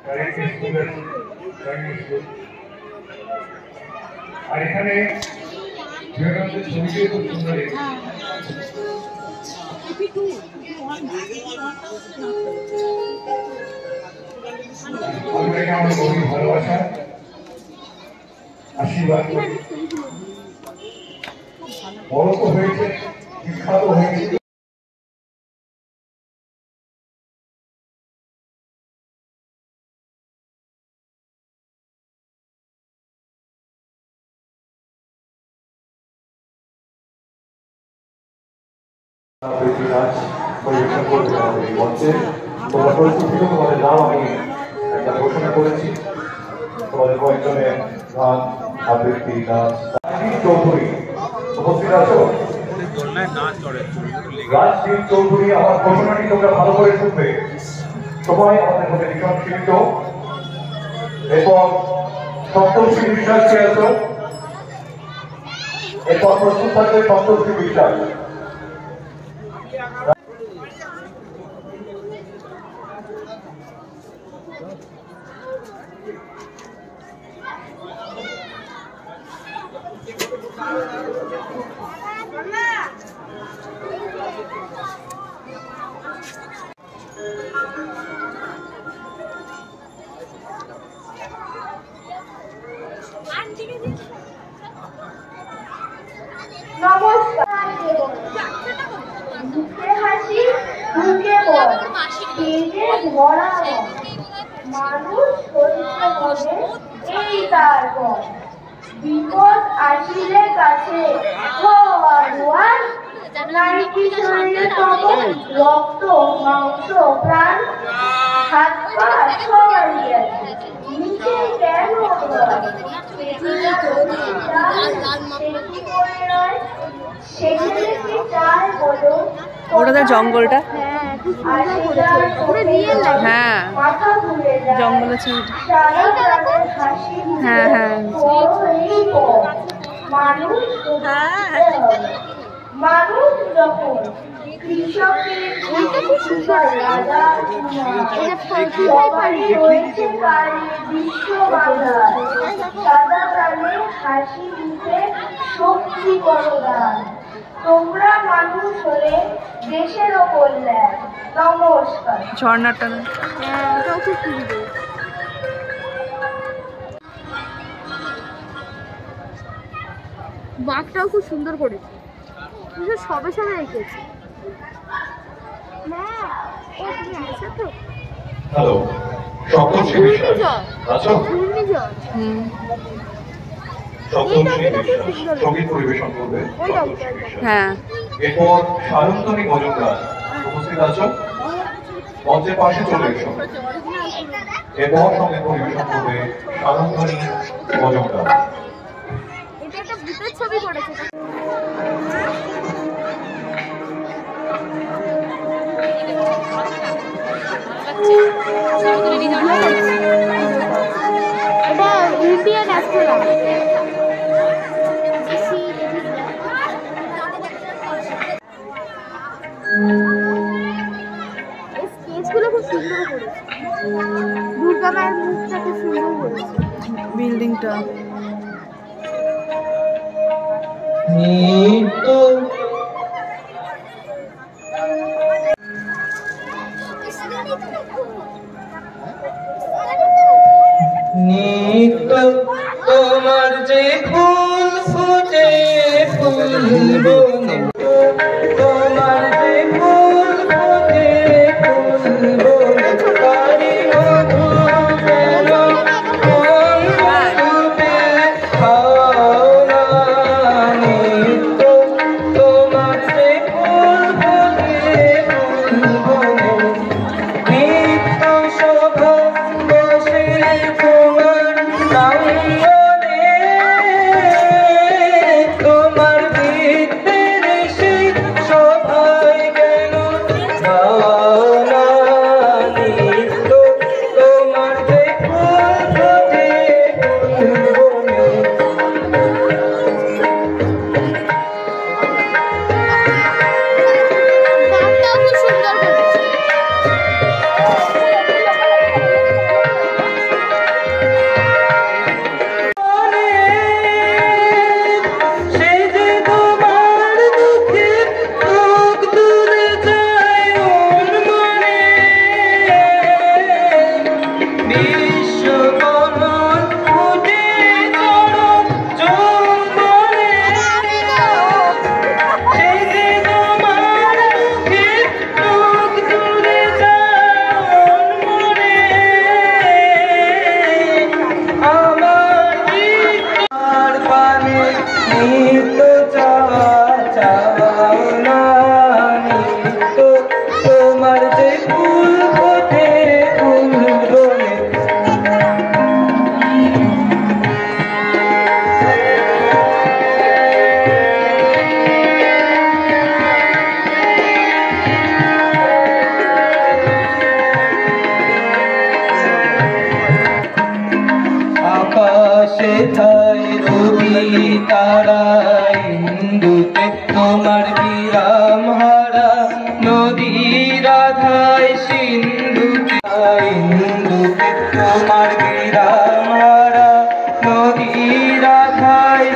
আর এখানে বিবেকানন্দের ছবিটিও খুব সুন্দর। আপনাকে আমার গভীর ভালোবাসা আশীর্বাদ করি। বড় তো হয়েছে, বিখ্যাত হয়েছে। নাচ পরিবেশন করতে হবে এই মঞ্চে। তোমরা প্রস্তুতি তো তোমাদের নাম আমি একটা ঘোষণা করেছি। তোমাদের কয়েকজনের গান আবৃত্তি নাচ। রাজদীপ চৌধুরী উপস্থিত আছো? রাজদীপ চৌধুরী, আমার ঘোষণাটি তোমরা ভালো করে শুনবে। সবাই আমাদের মধ্যে ভীষণ সীমিত এবং সপ্তর্ষি বিশ্বাসকে আছো। এরপর প্রস্তুত থাকবে সপ্তর্ষি বিশ্বাস। নমস্কার। মুখে হাসি, বুকে বল, পেটে ভরা মানুষ হইতে হবে এই তার পর। বিপদ আসিলে কাছে নাইকি শরীরে তখন রক্ত মাংস প্রাণ হাত পা সব হারিয়ে আছে। নিচে কেন ওটা জঙ্গলটা, হ্যাঁ জঙ্গলের ছবিটা, হ্যাঁ হ্যাঁ মানুষ যখন কৃষকের বিশ্ববাজার সাদা প্রাণে হাসি মুখে শক্তি করদান। তোমরা মানুষ হলে দেশেরও কল্যাণ। নমস্কার। ঝর্ণাটা বাঘটাও খুব সুন্দর করেছে, সবে সবে রেখেছে। হ্যালো, সপ্তর্ষি বিশ্বাস আছো? সপ্তর্ষি বিশ্বাস সঙ্গীত পরিবেশন করবে। হ্যাঁ, এরপর সায়ন্তনী মজুমদার উপস্থিত আছো? মঞ্চের পাশে চলে এসো। এরপর সঙ্গীত পরিবেশন করবে সায়ন্তনী মজুমদার। এটা একটা ভূতের ছবি করেছে। এটা ইন্ডিয়ান অ্যাস্ট্রোনট। স্কেচগুলো খুব সুন্দর করেছে। দুর্গা মায়ের মুখটা খুব সুন্দর করেছে। বিল্ডিংটা নিত্য তোমার যে ফুল ফুটে ফুল বনে, তোমার যে ফুল ফুটে ফুল বনে, তারি মধু যেন মন ফুটে খাও না। নিত্য তোমার যে ফুল ফুটে ফুল বনে, নিত্য শোভা বসে তোমার প্রাঙ্গণে, তোমার বিদ্যে যেথায় রবি তারা ইন্দুতে তোমার বিরাম হারা নদী রাধায় সিন্ধুতে ইন্দুতে তোমার বিরাম হারা নদী রাধায়